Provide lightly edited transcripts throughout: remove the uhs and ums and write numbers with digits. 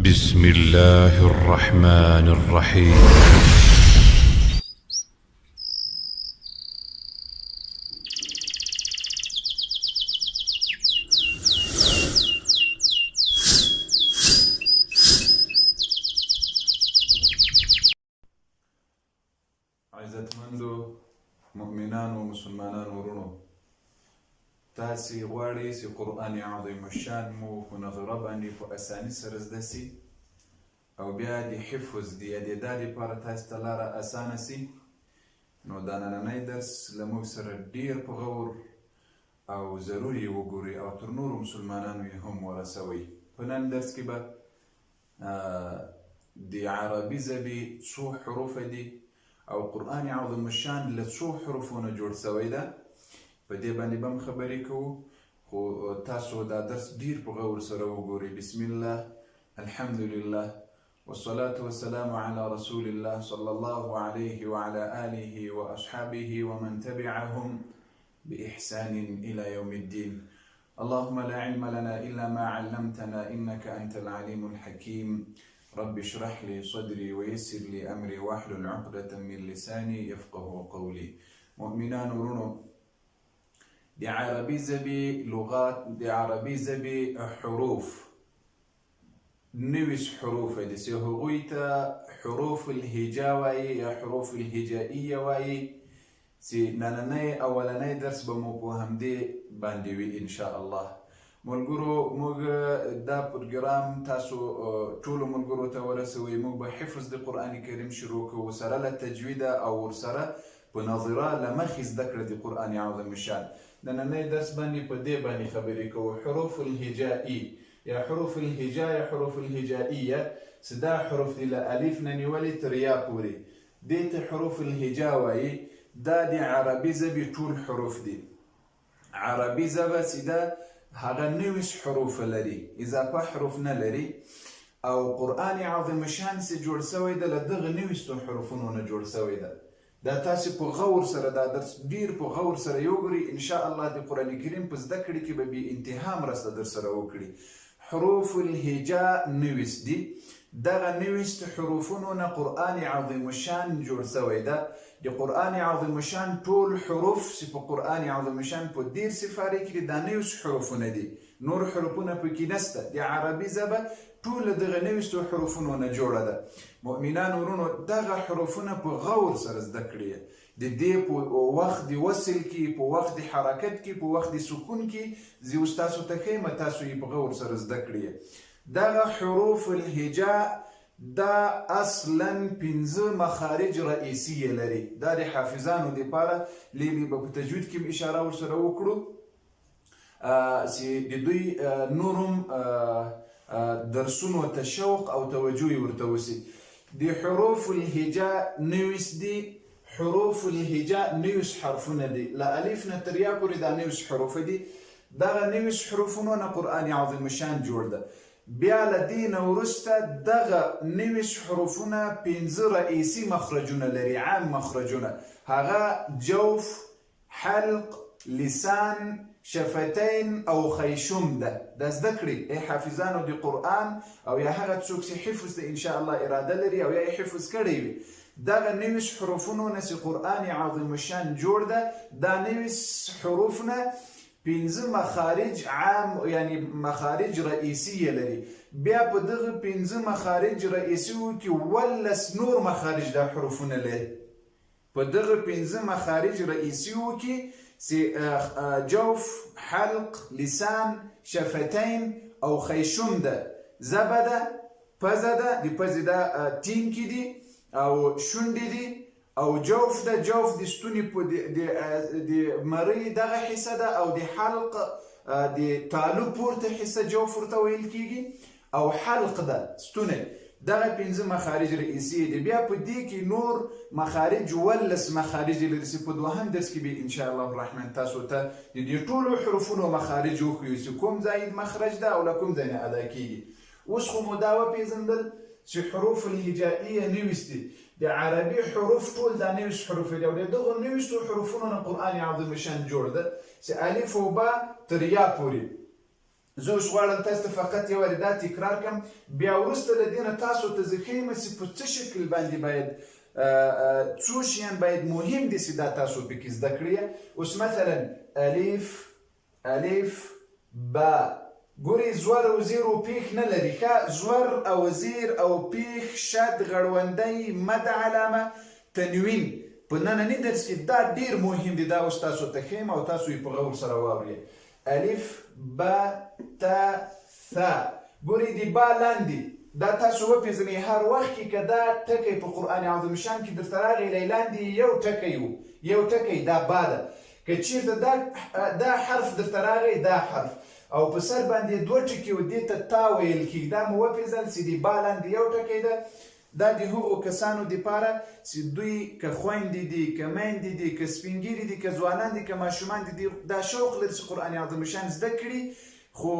بسم الله الرحمن الرحيم. عزتمندو مؤمنان و مسلمانان ورونو، تاسي غواړئ چې قرآن عظیم الشان مو په نظره باندې په اساني سره زده سي او بیا د حفظ د یادېدا دپاره تاسو ته لاره اسانه سي، نو دا نننی درس له موږ سره ډېر په غور او ضروري وګورئ او تر نورو مسلمانانو یې هم ورسوئ. په نن درس کې به د عربي ژبې څو حروفه دي او قرآن عظیم الشان له څو حروفو نه جوړ سوی ده، په دې باندې به هم خبرې کوو، خو تاسو دا درس ډېر په غور سره وګورئ. بسم الله، الحمد لله، والصلاة والسلام على رسول الله صلى الله عليه وعلى آله وأصحابه ومن تبعهم بإحسان إلى يوم الدين. اللهم لا علم لنا إلا ما علمتنا إنك أنت العليم الحكيم. رب اشرح لي صدري ويسر لي أمري واحلل عقدة من لساني يفقه قولي. مؤمنان ورونو، د عربي ژبې لغات، د عربي ژبې حروف 90 حروف دي چې هغوی ته حروف الهجا وایي یا حروف الهجائیه وایي، چې نننی اولنی درس به مو په همدې باندې وي انشاء الله. ملګرو، موږ دا پروګرام تاسو ټولو ملګرو ته ورسوئ. موږ به حفظ د قرآن کریم شروع کوو سره له تجویده او ورسره په نظره له مخې زده کړه د قرآن عظیم الشان. نننی درس باندې په دې باندې خبرې کوو، حروف الهجائي یا حروف الهجا یا حروف الهجائیه، چې دا حروف دي له الف نه نیولې تر یا پورې، دې ته حروف الهجا وایي. دا د عربي ژبې ټول حروف دي. عربي ژبه چې ده هغه 90 حروف لري، اضافه حروف نه لري، او قرآن عظیم الشان چې جوړ سوی ده له دغه 90 حروفونو نه جوړ سوی ده. دا تاسو په غور سره دا درس ډیر په غور سره یوګورئ، ان شاء الله د قرآن کریم په زده کړې کې به بې انتها مرسته در سره وکړي. حروف الهجا 90 دي. دغه 90 حروفونو نه قرآن عظیم الشان جوړ سوی ده. د قرآن عظیم الشان ټول حروف چې په قرآن عظیم الشان په 10 سپارې کې دا 90 حروفونه دي، نور حروفونه پکې نشته. د عربي ژبه ټول دغه 90 حروفونو نه جوړه ده. مؤمنان ورونو، دغه حروفونه په غور سره زده کړئ، د دې په وخت د وصل کې، په وخت د حرکت کې، په وخت د سکون کې زه اوس تاسو ته ښیم، تاسو یې په غور سره زده کړئ. دغه حروف الهجا دا اصلا 15 مخارج رئیسیه لري. دا د حافظانو دپاره لیلی به په تجوید کې اشاره ورسره وکړو چې د دوی نورم درسونو ته شوق او توجه ورته وسي. د حروف الهجا 90 دي. حروف الهجا 90 حرفونه دي، له الف نه تر یا پورې دا 90 حروف دي. دغه 90 حروفونو نه قرآن عظیم الشان جوړ ده. بیا له دې نه وروسته دغه 90 حروفونه 15 رئیسي مخرجونه لري، عام مخرجونه، هغه جوف، حلق، لسان، شفتین او خیشوم ده. دا زده کړئ ای حافظانو د قرآن او یا هغه څوک چې حفظ ته انشاء الله اراده لري او یا یې حفظ کړی وي. دغه 90 حروفونو نه چې قرآن عظیم الشان جوړ ده، دا 90 حروف نه 15 مخارج عام یعنی مخارج رئیسیه لري. بیا په دغه 15 مخارج رئیسیو کې 18 نور مخارج د حروفونه لري. په دغه 15 مخارج رئیسیو کې جوف، حلق، لسان، شفتین او خیشوم ده، زبه ده، پزه ده، د پزې ده تینکې دي او شونډې دي، او جوف ده، جوف د ستوني په د مرۍ دغه حصه ده، او د حلق د تالو پورته حصه جوف ورته ویل کیږي، او حلق ده ستونی. دغه 15 مخارج رئیسي دي. بیا په دې کې نور مخارج 18 مخارج لري چې په دوهم درس کې به ان شاء الله الرحمن تاسو ته د دې ټولو حروفونو مخارج وښیو چې کوم ځای مخرج ده او له کوم ځای نه ادا کیږي. اوس خو مو دا وپېژندل چې حروف الهجائیه 90 دي. د عربي حروف ټول دا 90 حروف دي، او د دغو 90 حروفونو نه قرآن عظیم الشان جوړ ده چې الف او با تر یا پورې زه اوس غواړم تاسو ته فقط یو وارې دا تکرار کړم، بیا وروسته له دې نه تاسو ته زه ښیم چې په څه شکل باندې باید څو شیان باید مهم دي چې دا تاسو پکې زده کړئ. اوس مثلا الف با، ګورئ زور او زیر او پیښ نه لري، ښه زور او زیر او پیښ شد غړوندی مد علامه تنوین په ننني درس کې دا ډیر مهم دي، دا اوس تاسو ته ښیم او تاسو یې په غور سره واورئ. الف با تا ثا، ګورئ د با لاندې دا تاسو وپېژنئ هر وخت کې که دا ټکی په قرآن عظیم شان کې درته راغی لاندې یو ټکی و، یو ټکی دا با ده، که چېرته دا حرف درته راغی دا حرف او په سر باندې دوه ټکي و دې ته تا ویل کېږي، دا مو وپېژنئ چې د با لاندې یو ټکی ده. دا د هغو کسانو دپاره چې دوی که خویندې دي که میندې دي که سپین ږیري دي که ځوانان دي که ماشومان دي دا شوق لري چې قرآن عظیم شان زده کړي، خو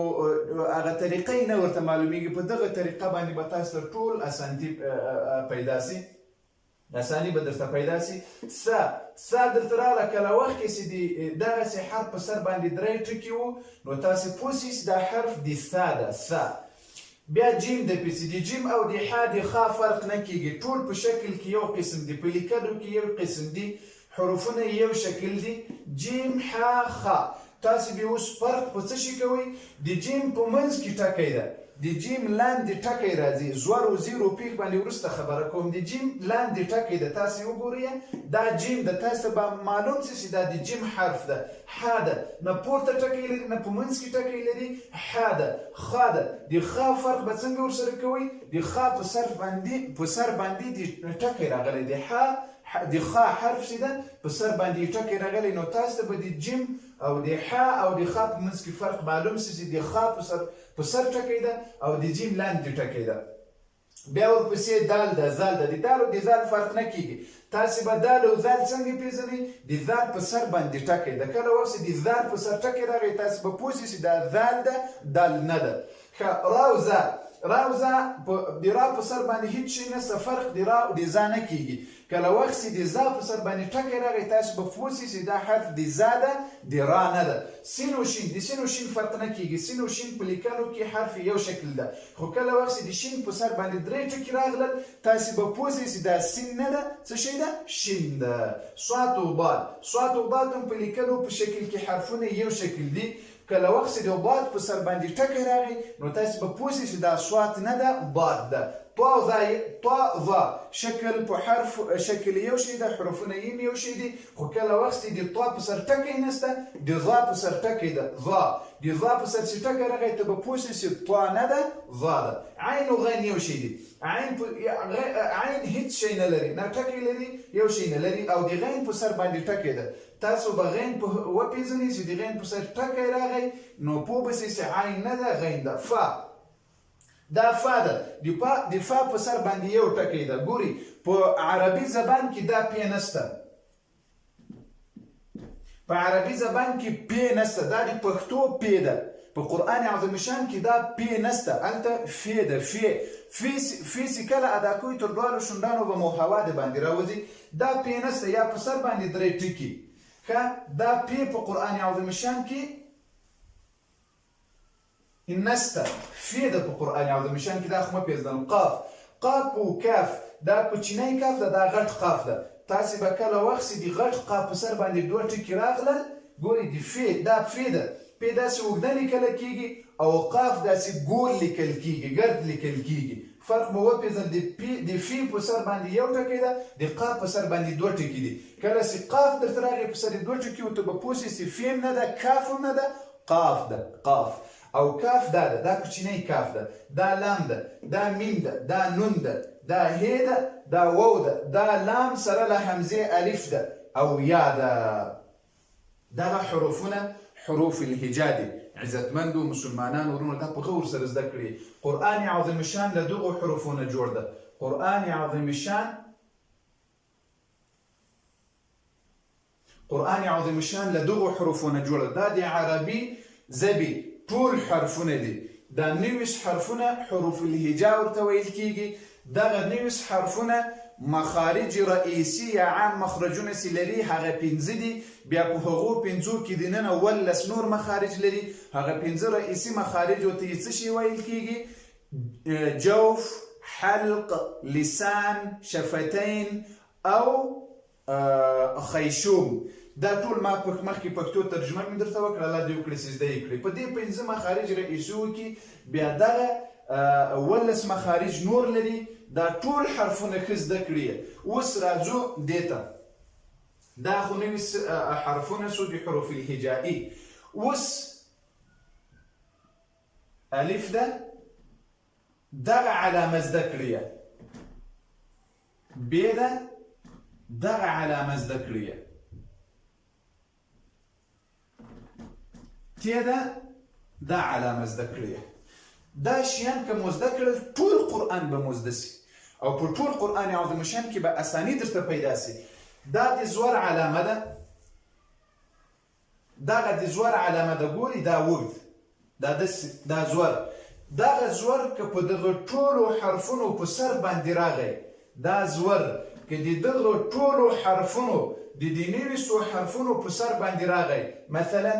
هغه طریقه یې نه ورته معلومیږي. په دغه طریقه باندې به تاسو ته ټول اسانتي پیدا سي، اساني به درته پیدا سي. سا درته راغله کله وخت کې چې دغسې حرف په سر باندې درې ټکي وو نو تاسې پوه سئ چې دا حرف د سا ده، سا. بیا جیم د پسې د جیم او د ح د خا فرق نه کېږي، ټول په شکل کې یو قسم دي، په لیکلو کې یو قسم دي، حروفونه یو شکل دي، جیم ح خا. تاسو به اوس فرق په څه شي کوئ؟ د جیم په منځ کې ټکی ده، د جیم لاندې ټکی راځي، زور او زیر او پیښ باندې وروسته خبره کوم، د جیم لاندې ټکی ده، تاسو وګورئ دا جیم ده، تاسو به معلوم شي چې دا د جیم حرف ده. ح ده، نه پورته ټکی لري نه په منځ کې ټکی لري، ح ده. خا ده، د خا فرق به څنګه ورسره کوئ؟ د خا په سر باندې د ټکی راغلی، د خا حرف چې ده په سر باندې ټکی راغلی، نو تاسو ته به د جیم او د ح او د خا په منځ کې فرق معلوم شي چې د خا په سر ټکی ده او د جیم لاندې ټکی ده. بیا ورپسې دال ده، زال ده، د دال او د زال فرق نه کېږي، تاسې به دال او زال څنګه پېژنئ؟ د زال په سر باندې ټکی ده، کله وخت چې د زال په سر ټکی راغی تاسې به پوه شئ چې دا زال ده دال نه ده. ښه را او زا، را او زا د را په سر باندې هیڅ شی نشته، فرق د را او د زا نه کېږي، کله وخت چې د زا په سر باندې ټکی راغی تاسو به پوه شئ چې دا حرف د زا ده د را نه ده. سین او شین، د سین او شین فرق نه کېږي، سین او شین په لیکلو کې حرف یو شکل ده، خو کله وخت چې د شین په سر باندې درې ټکي راغلل تاسو به پوه شئ چې دا سین نه ده، څه شی ده؟ شین ده. صاد او ضاد، صاد او ضاد هم په لیکلو په شکل کې حرفونه یو شکل دي، کله وخت چې د ضاد په سر باندې ټکی راغی نو تاسو به پوه شئ چې دا صاد نه ده ضاد ده. طا ظا شکل په حرف شکل یو شی ده، حروفونه یې یو شی دي، خو کله وخت چې د طا په سر ټکی نشته د ظا په سر ټکی ده، ظا. د ظا په سر چې ټکی راغی ته به پوه شئ چې طا نه ده ظا ده. عین او غین یو شی دي، عین هیڅ شی نه لري، نه ټکی لري یو شی نه لري، او د غین په سر باندې ټکی ده، تاسو به غین وپېژنئ چې د غین په سر ټکی راغی نو پوه به شئ چې عین نه ده غین ده. فا، دا فا ده، د فا په سر باندې یو ټکی ده، ګوري په عربي زبان کې دا پی نسته، په عربي زبان کې پی نسته، دا د پښتو پی ده، په قرآن عظیم شان کې دا پی نسته، هلته فی ده. فی چې کله ادا کوئ تر دواړو شونډانو به مو هوا د باندې راوځي، دا پی نسته، یا په سر باندې درې ټکي. ښه، دا پی په قرآن عظیم شان کې نسته، فی ده په قرآن عظیم شان کې، دا خو مه پېژنم. قاف او کاف، دا کوچنی کاف ده، دا غټ قاف ده، تاسې به کله وخت چې د غټ قاف په سر باندې دوه ټکي راغلل ګورئ د فی، دا فی ده، پی داسې اوږده لیکل کېږي او قاف داسې ګول لیکل کېږي، ګرد لیکل کېږي. فرق به وپېژنئ، د فی په سر باندې یو ټکی ده، د قاف په سر باندې دوه ټکي دي، کله چې قاف درته راغی په سر یې دوه ټکي وو ته به پوه شئ چې فی هم نه ده کاف هم نه ده، قاف ده، قاف. او کاف دا ده، دا کوچنی کاف ده، دا لام ده، دا میم ده، دا نون ده، دا هی ده، دا وو ده، دا لام سره له حمزه الف ده او یا ده. دغه حروفونه حروف الهجا دي. عزتمندو مسلمانانو ورونو دا په غور سره زده کړئ. قرآن عظیم شان له دغو حروفونه جوړ ده، قرآن عظیم شان له دغو حروفونه جوړ ده. دا د عربي ژبې ټول حرفونه دي، دا 90 حرفونه حروف الهجا ورته ویل کېږي، دغه 90 حرفونه مخارج رئیسي یا عام مخرجونه چې لري هغه 5 دي. بیا په هغو 5 کې دننه 18 نور مخارج لري. هغه 5 رئیسي مخارجو ته څه شی ویل کیږي؟ جوف، حلق، لسان، شفتین او خیشوم. دا ټول ما مخکې پښتو ترجمه مې درته وکړه، الله دې وکړي چې زده یې کړئ. په دې 5 مخارج رئیسیو کې بیا دغه 18 مخارج نور لري. دا ټول حرفونه ښه زده کړي. اوس راځو دې ته. دا خو نوي حرفونه شو د حروف الهجائي. اوس الف ده دغه علامه زده کړئ. ب ده دغه علامه زده کړئ. ت ده دا علامه زده کړئ. دا شیان که مو زده کړل ټول قرآن به مو زده سي او په ټول قرآن عظیم شان کې به اساني درته پیدا سي. دا د زور علامه ده. دغه د زور علامه ده. ګوري دا اوږد، دا زور. دغه زور که په دغه ټولو حرفونو په سر باندې راغی، دا زور که د دغه ټولو حرفونو د دې 19 حرفونو په سر باندې راغی، مثلا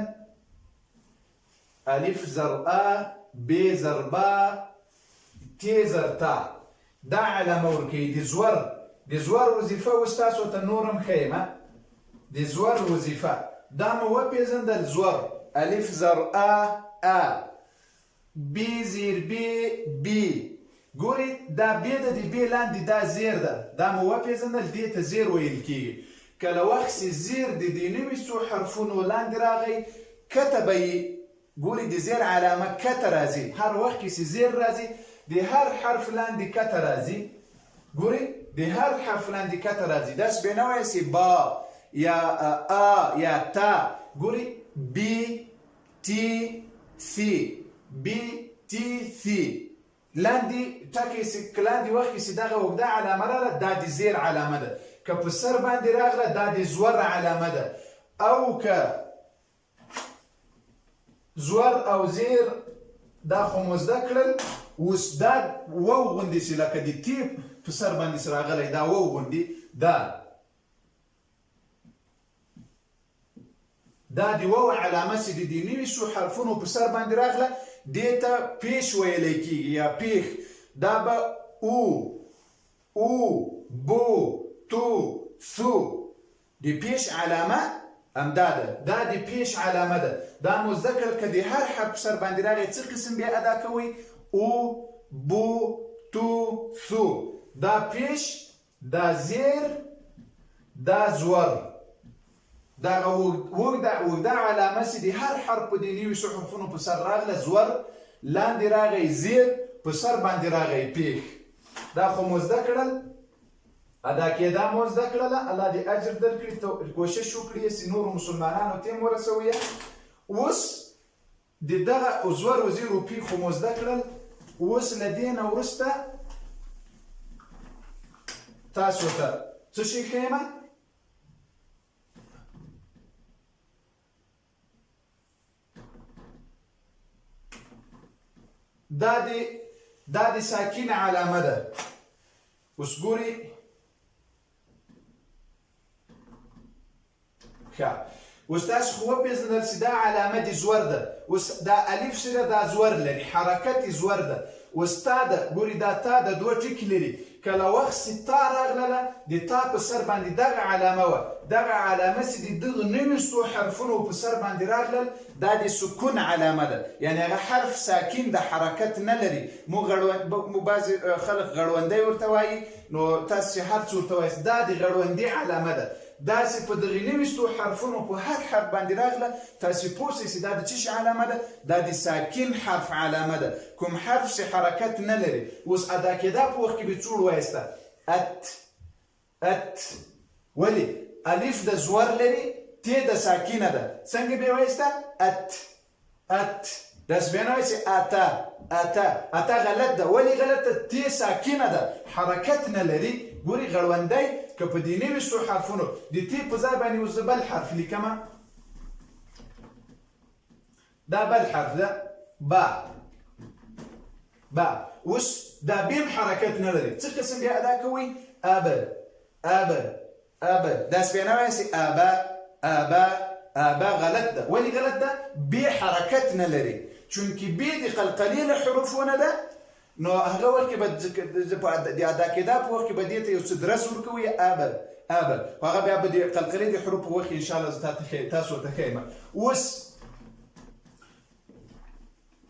الف زر ا، ب زر با، ت زر تا، دا علامه ورکوي د زور. د زور وظیفه اوس تاسو ته نورم ښیم. د زور وظیفه دا مو وپېژندل. زور الف زر ا، بی زیر بی. ګورئ دا بی ده، د بی لاندې دا زیر ده. دا مو وپېژندل، دې ته زیر ویل کېږي. کله وخت چې زیر د دې 19 حرفونو لاندې راغی کته به یې ګوري د زیر علامه کته راځي. هر وخت چې زیر راځي د هر حرف لاندې کته راځي. ګوري د هر حرف لاندې کته راځي. داس به نه وایي چې با یا ا یا تا. ګوري بی تی سی، بی تی سی. لاندې ټکي چې لاندې وخت کې چې دغه اوږده علامه راغله دا د زیر علامه ده. که په سر باندې راغله دا د زور علامه ده. او که زور او زیر دا خو مو زده کړل. اوس دا وو غوندې چې لکه د تی په سر باندې راغلی، دا وو غوندې. دا د وو علامه چې د دې 19 حرفونو په سر باندې راغله دې ته پیش ویلی کېږي یا پیښ. دا به او بو تو ثو. د پیش علامه همدا ده. دا د پیش علامه ده. دا مو زده کړل که د هر حرف په سر باندې راغی څه قسم بیا ادا کوئ؟ او بو تو ثو. دا پیش، دا زیر، دا زور. دا اوږده علامه چې د هر حرف په دې 19 حرفونو په سر راغله زور، لاندې راغی زیر، په سر باندې راغی پیښ. دا خو مو زده کړل. ادا کېدا مو زده کړله. الله دې اجر درکړي. کوشش وکړئ چې نورو مسلمانانو ته یې ورسوئ. اوس د دغه زور و زیر و پیښ خو مو زده کړل. اوس له دې نه وروسته تاسو ته څه شی ښیم؟ دا د ساکن علامه ده. اوس ګورئ ښه. اوس تاسو خو وپېژندل چې دا علامه د زور ده. اوس دا الف چې ده دا زور لري، حرکت یې زور ده. اوس تا ده ګورئ دا تا ده 2 ټکي لري. کله وخت چې تا راغله د تا په سر باندې دغه علامه وه. دغه علامه چې د دغه 19 حرفونو په سر باندې راغلل دا د سکون علامه ده. یعنې هغه حرف ساکن د حرکت نه لري. مو بعضې خلک غړوندی ورته وایي، نو تاسو چې هر څه ورته وایاست دا د غړوندي علامه ده. داسې په دغه 19 حرفونو په هر حرف باندې راغله تاسو پوه شئ چې دا د څه شي علامه ده؟ دا د ساکن حرف علامه ده. کوم حرف چې حرکت نه لري. اوس ادا کېدا په وخت کې به څوړ وایسته ات. ولې؟ الف د زور لري، ت د ساکنه ده. څنګه به وایسته؟ ات. داس به نه وایي چې اتا غلط ده. ولې غلط ده؟ ت ساکنه ده، حرکت نه لري. ګوري غړوندی که په دې 19 حرفونو د ت په ځای باندې اوس بل حرف لیکمه. دا بل حرف ده با. اوس دا بیم حرکت نه لري. څه قسم بیا ادا کوئ؟ ابد دا سپینا وایسي ابا غلط ده. ولې غلط ده؟ بی حرکت نه لري، چونکې بی د قلقلیله حروفونه ده، نو هغه وخت کې به د ادا کېدا په وخت کې به دې ته یو څه درس ورکوي ابد هغه بیا به د قلقلې د حروف په وخت کې انشاءالله تاسو ته ښیم. اوس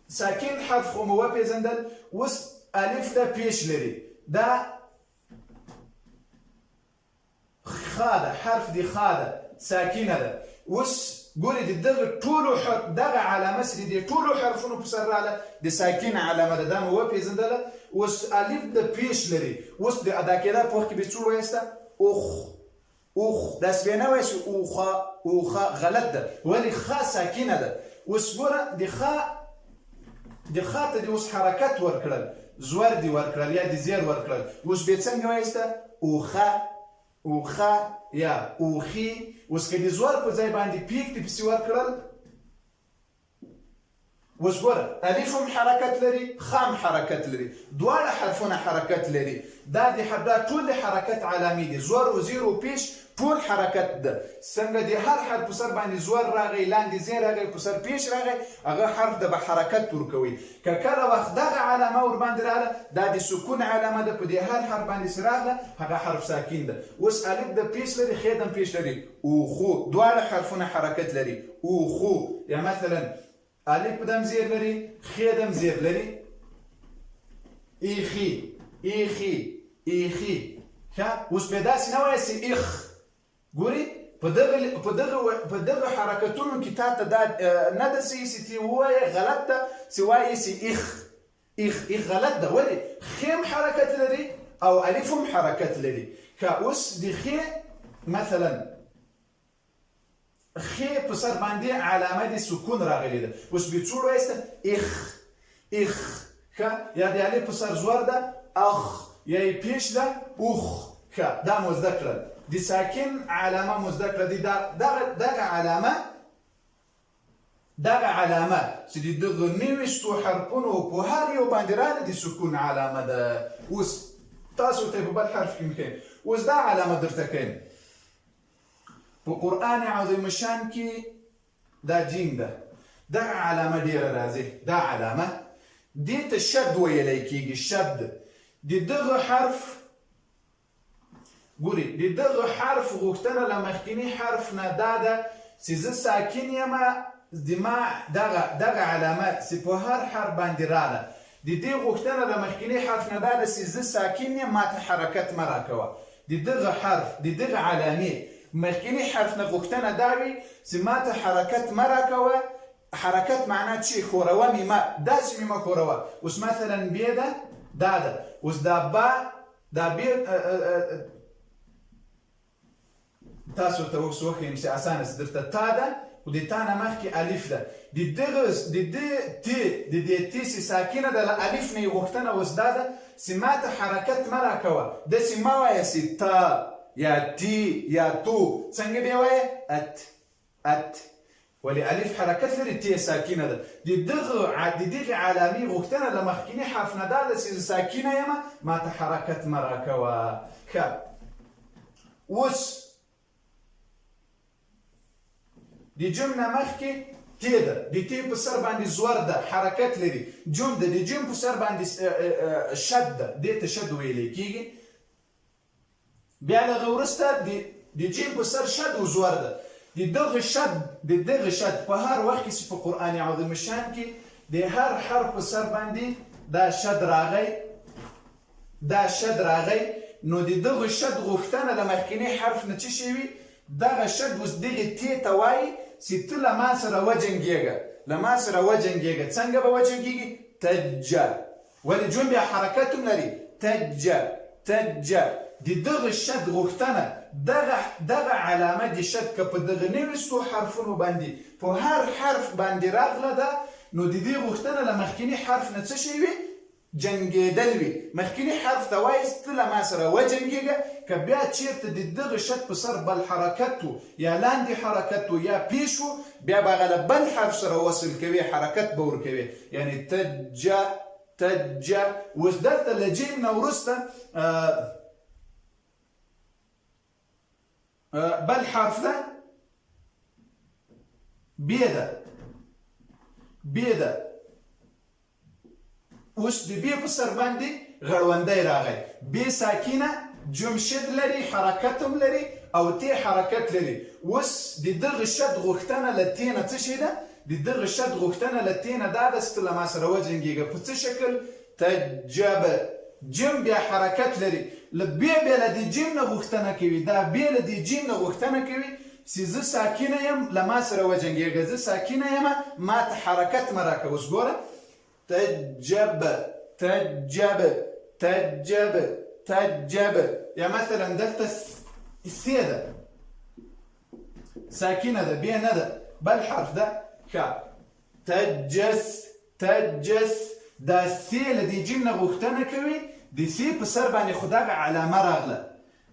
ساکن حرف خو مو وپېژندل، اوس الف ده پیش لري، دا خا ده، حرف دی خا ده، ساکنه ده. اوس ګورئ د دغه ټولو دغه علامه چې د ټولو حرفونو په سر راغله د ساکنه علامه ده، دا مو وپېژندله. اوس الف ده پیش لري، اوس د ادا کېدا په وخت کې به څه ووایسته؟ اوخ دا سپینه وایسي اوخه غلط ده. ولې خا ساکنه ده. اوس ګوره د خا ته دې اوس حرکت ورکړل، زور دې ورکړل یا دې زیر ورکړل، اوس بیا څنګه وایسته؟ اوخه یا اوخي. اوس که د زور په ځای باندې پیک دې پسې ورکړل، اوس ګوره الف هم حرکت لري، خا هم حرکت لري، دواړه حرفونه حرکت لري. دا ټول د حرکت علامې دي، زور او زیر او پیش ټول حرکت ده. څنګه د هر حرف په سر باندې زور راغی، لاندې زیر راغی، په سر پیش راغی، هغه حرف د به حرکت ورکوي. که کله وخت دغه علامه ورباندې راغله، دا د سکون علامه ده، په دې هر حرف باندې چې راغله هغه حرف ساکن ده. اوس الف د پیش لري، خ هم پیش لري، اوخو دواړه حرفونه حرکت لري. اوخو یا مثلا الف دم زیر لري، خ دم زیر لري. ایخي اوس بیا داسې نه وایسي اخ. ګوري په دغه حرکتونو کې تا ته دا نه ده چې تی ووایې غلط ده، چې وایسي اخ غلط ده. ولې؟ خ هم حرکت لري او الف هم حرکت لري. که اوس د خ مثلا خ په سر باندې علامه د سکون راغلی ده، اوس بیا څه وایسته؟ اخ یا د الف په سر زور ده، اخ یا یې پیش ده، اوخ. دا مو زده کړل، د ساکن علامه مو زده کړه. دغه علامه چې د دغه 29 حرفونو په هر یو باندې راغله د سکون علامه ده. اوس تاسو ته په بل حرف کې مخیم. اوس دا علامه درته کوم په قرآن عظیم الشان کې دا جیم ده، دغه علامه ډیره راځي. دا علامه دې ته شد ویلی کېږي، شد. د دغه حرف ګوري، د دغه حرف غوښتنه له مخکینی حرف نه دا ده چې زه ساکن یم، دغه علامه چې په هر حرف باندې راغله، د دې غوښتنه له مخکینی حرف نه دا ده چې زه ساکن یم، ماته حرکت مه راکوه. د دغه حرف د دغه علامې مخکینی حرف نه غوښتنه دا وي چې ماته حرکت مه راکوه. حرکت معنا چې خوروه مې مه، داسې مې مه خوروه. اوس مثلا بیا ده، دا ده. اوس دا با، دا بیا تاسو ته اوس وښیم چې اسانه درته تا ده، خو د تا نه مخکې الف ده. د دې تی چې ساکنه ده، له الف نه یې غوښتنه اوس دا ده چې ماته حرکت مه راکوه، داسې مه وایه چې تا یا تی یا تو. څنګه بیا وایه؟ ات. ولې الف حرکت لري، تی ساکنه ده. د دغه علامې غوښتنه له مخکینی حرف نه دا ده چې ساکنه یم، ماته حرکت مه راکوه. ښه، اوس د جم نه مخکې تی ده، د تی په سر باندې زور ده، حرکت لري. جم ده، د جم په سر باندې شد ده، دې ته شد ویلی کېږي. بیا له هغه وروسته د جیم په سر شد او زور ده. د دغه شد په هر وخت کې چې په قرآن عظیم الشان کې د هر حرف په سر باندې دا شد راغی، نو د دغه شد غوښتنه له مخکینی حرف نه څه شی وي؟ دغه شد اوس دغې تی ته وایي چې ته له ما سره وجنګېږه. څنګه به وجنګېږي؟ تجه. ولې جون بیا حرکت هم لري، تجه. د دغه شد غوښتنه، دغه علامه د شد که په دغه 29 حرفونو باندې په هر حرف باندې راغله ده، نو د دې غوښتنه له مخکینی حرف نه څه شی وي؟ جنګېدل وي. مخکینی حرف ته وایي ته له ما سره وجنګېږه. که بیا چېرته د دغه شد په سر بل حرکت و یا لاندې حرکت و یا پیش و، بیا به هغه له بل حرف سره وصل کوي، حرکت به ورکوي. یعنې تجه. اوس دلته له جیم نه وروسته بل حرف ده بی ده اوس د بی په سر باندې غړوندی راغی بی ساکینه جمشد لري حرکت هم لري او تی حرکت لري اوس د دغه شد غوښتنه له تی نه څه شی ده د دغه شد غوښتنه له تی نه دا ده چې ته له ما سره وجنګېږه په څه شکل تجب جیم بیا حرکت لري بیا له دې جیم نه غوښتنه کوي دا بیا له دې جیم نه غوښتنه کوي چې زه ساکینه یم له ما سره وجنګېږه زه ساکینه یم ما ته حرکت مه راکړه اوس ګوره تجب یا مثلا دلته سی ده ساکینه ده بیا نه ده بل حرف ده ښه تجس دا سی له دې جیم نه غوښتنه کوي د سی په سر باندې خو دغه علامه راغله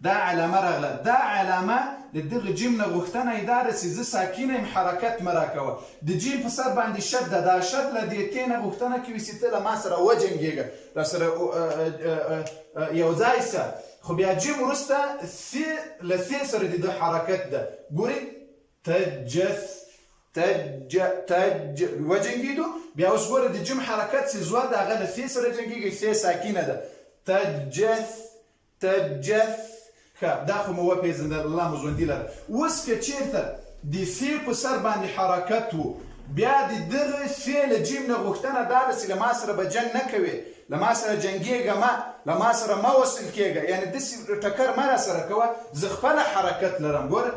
دا علامه د دغه جیم نه غوښتنه یې دا ده چې زه ساکینه یم حرکت مه راکوه د جیم په سر باندې شد ده دا شد له دې تی نه غوښتنه کوي چې ته له ما سره وجنګېږه راسره یو ځای شه خو بیا جیم وروسته له سی سره د ده حرکت ده ګورئ وجنګېدو بیا اوس ګوره د جیم حرکت چې زور ده هغه له سی سره جنګېږي سی ساکینه ده تجث ښه دا خو مو وپېژندل الله مو ژوندي لره اوس که چېرته د سی په سر باندې حرکت و بیا د دغه سی له جیم نه غوښتنه دا ده چې له ما سره به جنګ نه کوې له ما سره جنګېږه مه له ما سره مه وصل کېږه یعنې داسې ټکر مه را سره کوه زه خپله حرکت لرم ګوره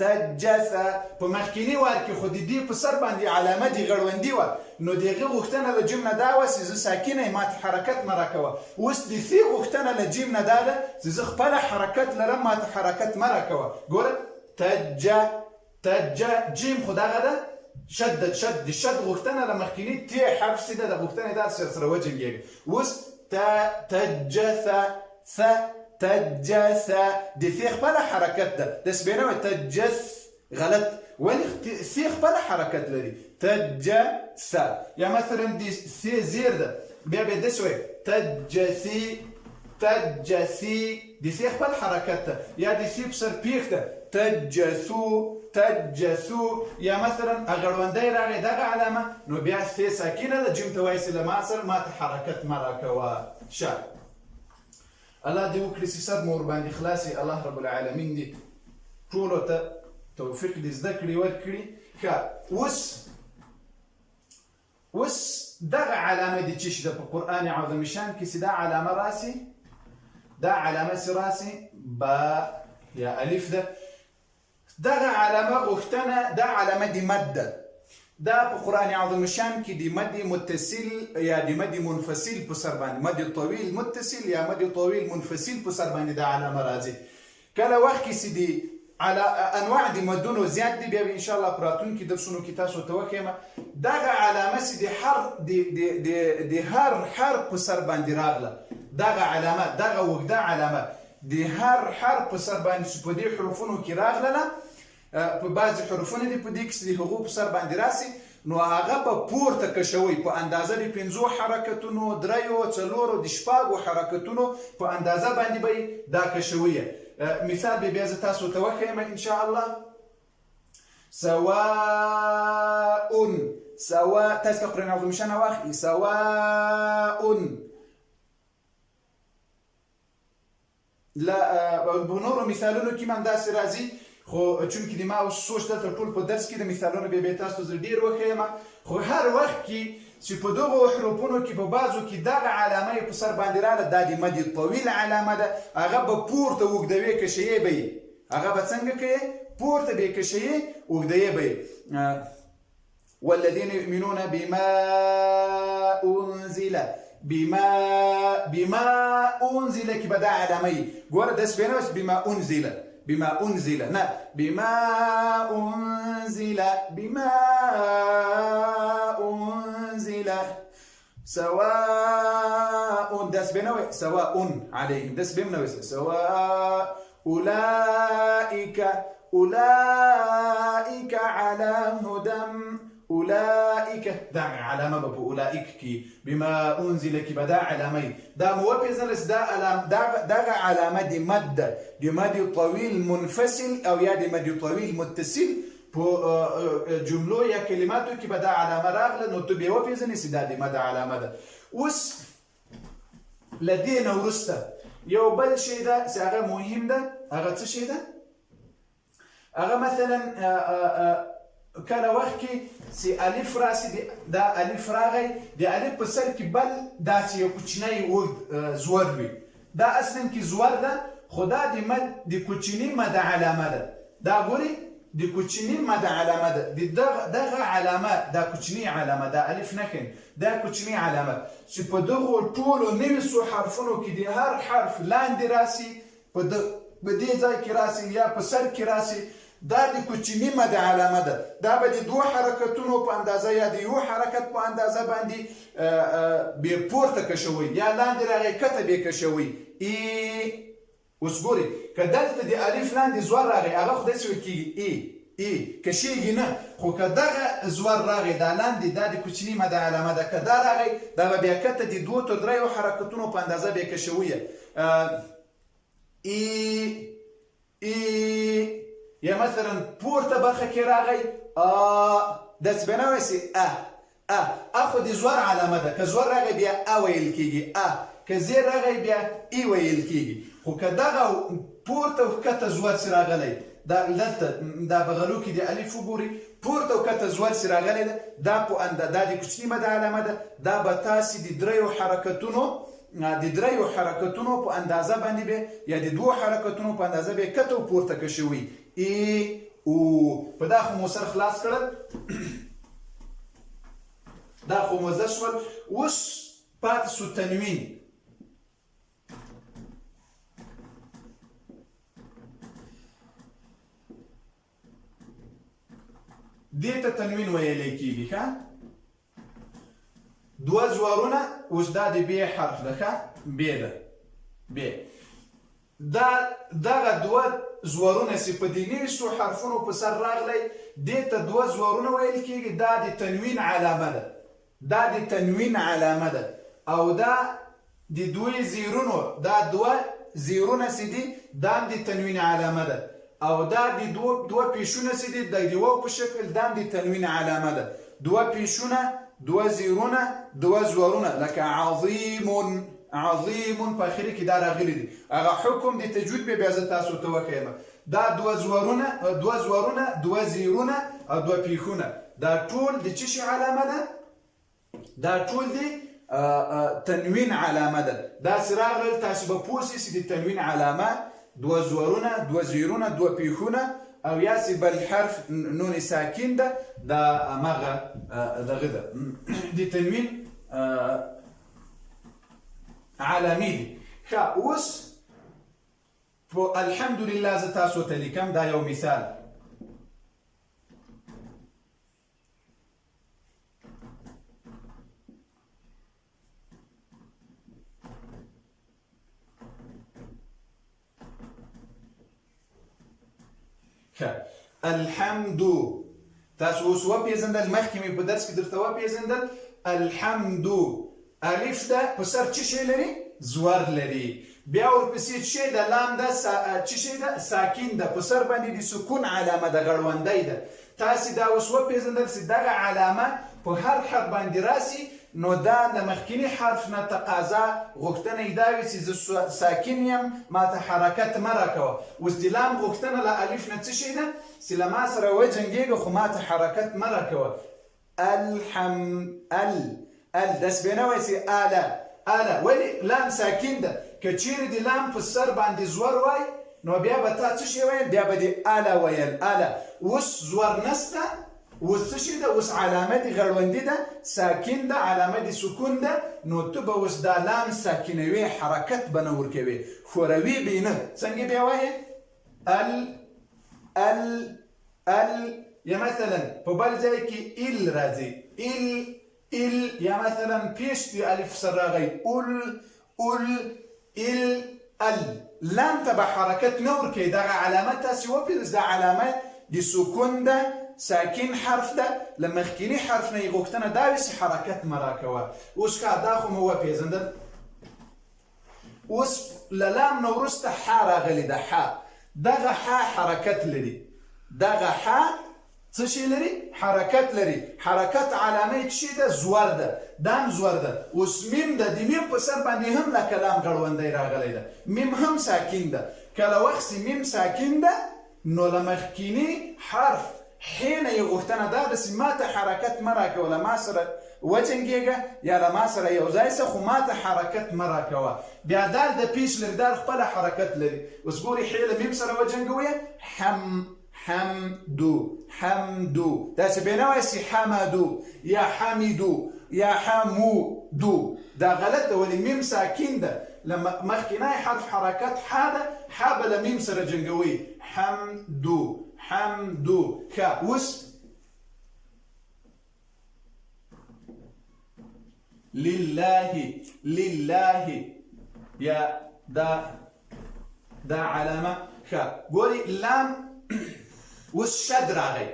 تجث په مخکیني وار کې خو د دې په سر باندې علامه د غړوندي وه نو د هغې غوښتنه له جیم نه دا وه چې زه ساکینه یم ما ته حرکت مه راکوه اوس د سی غوښتنه له جیم نه دا ده چې زه خپله حرکت لرم ما ته حرکت مه راکوه ګوره جیم خو دغه ده شد د شد غوښتنه له مخکیني تی حرف سي ده د غوښتنې دا چې سره وجنګېږي اوس تجس د سی خپله حرکت ده داسې بیا نه وایي تجس غلط ولې سی خپله حرکت لري تجس یا مثلا د سی زیر ده بیا داسې وایي تجسي د سی خپل حرکت ده یا د سی په سر پیښ ده تجسو یا مثلا اغړوندی راغی دغه علامه نو بیا سی ساکینه ده جیم ته وایي چې له ما سره ما ته حرکت مه راکوه شه الله دې وکړي چې سر مو ورباندې خلاصي الله رب العالمین دې ټولو ته توفیق دې زده کړي ورکړي ښه اوس دغه علامه دې چې شي ده په قرآن عظیم شان کې چې دا علامه راسي دا علامه چې راسي با یا الف ده دغه علامه غوښتنه دا علامه د مد ده دا په قرآن عظیم شان کې د مد متصل یا د مد منفصل په سر باندې مد طویل متصل یا مد طویل منفصل په سر باندې دا علامه راځي کله وخت کې چې د انواع د مدونو زیات دي بیا ان شاء الله په راتلونکي درسونو کې تاسو ته وښیم دغه علامه چې د هر حرف په سر باندې راغله دغه علامه دغه اوږده علامه د هر حرف په سر باندې چې په دې حروفونو کې راغله په بعضې حروفونه دي په دې کې چې د هغو په سر باندې راسي نو هغه به پورته کشوي په اندازه د 5 حرکتونو 3 4 د 6 حرکتونو په اندازه باندې به دا کشوي مثال به بیا زه تاسو ته وښیم ان شاء الله سواء تاسو قرآن عظیم شان واخلئ سواء لا بنورو مثالونو کې هم داسې راځي خو چونکې د ما اوس سوچ دلته ټول په درس کې د مثالونو بیا تاسو زه ډېر وښیم خو هر وخت کې چې په دغو حروفونو کې په بعضو کې دغه علامه یې په سر باندې راغله دا د مد طویل علامه ده هغه به پورته اوږدوي کشیې به یې هغه به څنګه کوي پورته به یې کشیې اوږدوي به یې والذین یؤمنون بما انزل کې به دا علامه یي ګوره داسې بیا نه بما انزل نه بما انزل سواء داس بينوي سواء عليهم داس بينوي سواء أولئك على هدى أولئك دا علامه به اولئک کې بما انزل کې به دا علامه دا مو وپېژنلس دغه علامه د مد ده د مد طویل منفصل او یا د مد طویل متصل په جملو یا کلماتو کې به دا علامه راغله نو ته بیا وپېژنې چې دا د مد علامه ده. اوس له دې نه وروسته یو بل شی ده چې هغه مهم ده. هغه څه شی ده؟ هغه مثلا کله وخت کې چې الف راسي دا الف راغی د الف په سر کې بل داسې یو کوچنی اوږد زور وي دا اصلا کې زور ده خو دا د مد د کوچني مد علامه ده. دا ګورئ د کوچني مد علامه ده دغه علامه دا کوچني علامه دا الف نکن دا کوچني علامه چې په دغو ټولو نوي څو حرفونو کې د هر حرف لاندې راسي په دې ځای کې راسي یا په سر کې راسي دا د کوچني مد علامه ده. دا به د دوه حرکتونو په اندازه یا د یو حرکت په اندازه باندې بې پورته کشوي یا لاندې راغی کته بې کشوي. اوس ګورئ که دلته د الف لاندې زور راغی هغه خو داسې ویل کېږي کشېږي نه خو که دغه زور راغی دا لاندې دا د کوچني مد علامه ده که دا راغی دا به بیا کته د دوو تر دریو حرکتونو په اندازه بې کشوي. یا مثلا پورته برخه کې راغی داسې به نه وایي چې خو د زور علامه ده که زور راغی بیا ویل کېږي که زیر راغی بیا ویل کېږي. خو که دغه پورته او کته زور چې راغلی دا بغلو کې د الف وګورئ پورته او کته زور چې راغلی ده دا د کوچني مد علامه ده. دا به تاسې د دریو حرکتونو په اندازه باندې به یا د دوو حرکتونو په اندازه به کته او پورته کشوي. په دا خو مو سر خلاص کړل دا خو مو زده شول. اوس پاتې سو تنوین. دې ته تنوین ویلی کېږي ښه دوه زورونه. اوس دا د ب حرف ده ښه ب ده دغه دوه زورونه چې په دې نوي څو حرفونو په سر راغلی دې ته دوه زورونه ویل کېږي. دا د تنوین علامه ده او دا د دوی زیرونو دا دوه زیرونه چې دي دا هم د تنوین علامه ده او دا د دوه پیشونه چې دي د یو په شکل دا هم د تنوین علامه ده. دوه پیشونه دوه زیرونه دوه زورونه لکه عظیم په اخري کې دا راغلي دي. هغه حکم د تجوید بیا زه تاسو ته وښیم. دا دوه زورونه دوه زیرونه او دوه پیښونه دا ټول د څه شي علامه ده؟ دا ټول د تنوین علامه ده. داسې راغلل تاسو به پوه شئ چې د تنوین علامه دوه زورونه دوه زیرونه دوه پیښونه او یا چې بل حرف نون ساکن ده دا هماغه دغه ده د تنوین علامې دي. ښه اوس په الحمدلله زه تاسو ته لیکم دا یو مثال. الحمد تاسو اوس وپېژندل مخکې مې په درس کې درته وپېژندل الحمد الف ده په سر څه شی لري؟ زور لري. بیا ورپسې څه شی ده؟ لام ده څه شی ده؟ ساکن ده په سر باندې د سکون علامه ده غړوندی ده. تاسې دا اوس وپېژندل چې دغه علامه په هر حرف باندې راسي نو دا د مخکینی حرف نه تقاضا غوښتنه یې دا وي چې زه ساکن یم ماته حرکت مه راکوه. اوس د لام غوښتنه له الف نه څه شی ده چې له ما سره وجنګېږه خو ماته حرکت مه راکوه. داسې بیا نه وایي چې اله ولې لام ساکن ده. که چیرې د لام په سر باندې زور وای نو بیا به تا څه شی ویل؟ بیا به د اله ویل اوس زور نسته اوس څه شی ده؟ اوس علامه د غړوندي ده ساکن ده علامه د سکون ده نو ته به اوس دا لام ساکنوي حرکت به نه ورکوي ښوروي به نه. څنګه بیا وایې؟ یا مثلا په بل ځای کې ال راځي یا مثلا پیش د الف سر راغی لام ته به حرکت نه ورکوي. دغه علامه تاسې وپېژنئ دا علامه د سکون ده ساکن حرف ده له مخکینی حرف نه یې غوښتنه دا وي چې حرکت مه راکوه. اوس که دا خو مو وپېژندل. اوس له لام نه وروسته ح راغلې ده. ح دغه ح حرکت لري. دغه ح څه شی لري؟ حرکت لري. حرکت علامه یې څه شی ده؟ زور ده. دا هم زور ده. اوس میم ده. د میم په سر باندې هم لکه لام غړوندی راغلی ده. میم هم ساکن ده. کله وخت چې میم ساکن ده نو له مخکیني حرف ح نه یې غوښتنه دا ده چې ما ته حرکت مه راکوه، له ما سره وجنګېږه یا له ما سره یو ځای شه، خو ما ته حرکت مه راکوه. بیا دال د پیش لري، دال خپله حرکت لري. اوس ګورې ح له میم سره وجنګویه حمدو حمدو. داسې بیا نه وایي چې حمدو یا حمیدو یا حمودو. دا غلط ده، ولې میم ساکن ده. مخکینی حرف حرکت ح ده، ح به له میم سره جنګوي. حمدو حمدو. ښه اوس لله لله یا دا علامه. ښه ګورې لام اوس شد راغی.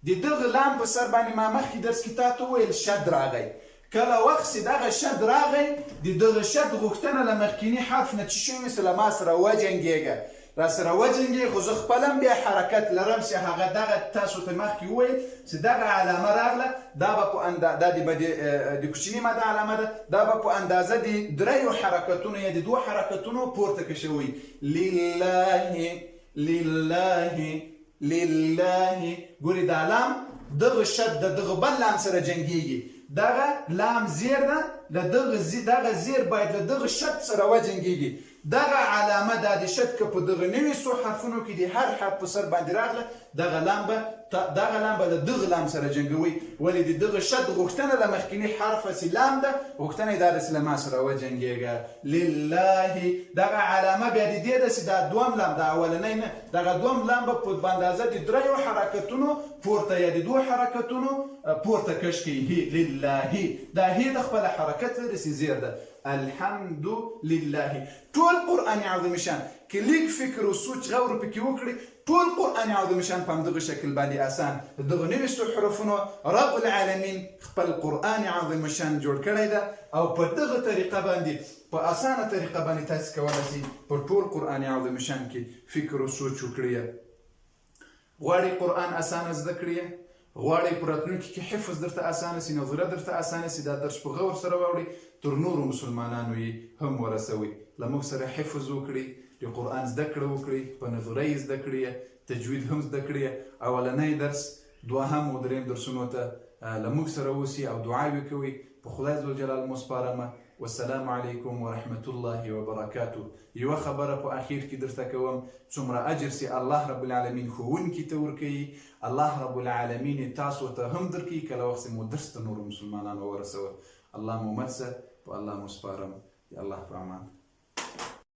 د دغه لام په سر باندې ما مخکې درس کې تا ته وویل شد راغی. کله وخت چې دغه شد راغی د دغه شد غوښتنه له مخکیني حرف نه څه شوي چې له ما سره وجنګېږه، را سره وجنګېږي، خو زه خپله هم بیا حرکت لرم چې هغه دغه تاسو ته مخکې وویل چې دغه علامه راغله دا به په دا د کوچني ماده علامه ده، دا به په اندازه د دریو حرکتونو یا د دوه حرکتونو پورته که شوي. لله لله لله. ګورې دا لام دغه شد د دغه بل لام سره جنګېږي. دغه لام زیر ده، دغه زیر باید له دغه شد سره وجنګېږي. دغه علامه دا د شد که په دغه نوي څو حرفونو کې د هر حرف په سر باندې راغله دغه لام به له دغه لام سره جنګوي. ولې د دغه شد غوښتنه له مخکیني حرف چې لام ده غوښتنه یې دا ده چې له ما سره وجنګېږه. لله دغه علامه بیا د دې ده چې دا دوم لام دا اولنی نه، دغه دوم لام به په اندازه د دریو حرکتونو پورته یا د دوه حرکتونو پورته کش کوي. لله دا هی د خپله حرکت لري چې زیر ده. الحمد لله. ټول قرآن عظیم شان که لیک فکر او سوچ غور پکې وکړي، ټول قرآن عظیم شان په همدغه شکل باندې آسان دغه نویستو حروفونو رب العالمین خپل قرآن عظیم شان جوړ کړی ده او په دغه طریقه باندې په اسانه طریقه باندې تاسو کولی شئ په ټول قرآن عظیم شان کې فکر او سوچ وکړئ. غواړئ قرآن اسانه زده کړئ، غواړئ په راتلونکي کې حفظ درته اسانه سي، نظره درته اسانه سي، دا درس په غور سره واورئ، تر نورو مسلمانانو یې هم ورسوئ. له موږ سره حفظ وکړئ، د قرآن زده کړه وکړئ، په نظره یې زده کړئ، تجوید هم زده کړئ. اولنی درس، دوهم او دریم درسونو ته له موږ سره اوسئ او دعاوې کوئ. په خدای ذوالجلال مو سپارمه. والسلام علیکم ورحمة الله وبرکاته. یوه خبره په اخیر کې درته کوم، څومره اجر چې الله رب العالمین ښوونکي ته ورکوي، الله رب العالمین تاسو ته هم درکوي. کله وخت مو درس ته نورو مسلمانانو ورسوه. الله مو مل شه، په الله مو سپارم. د الله په امان.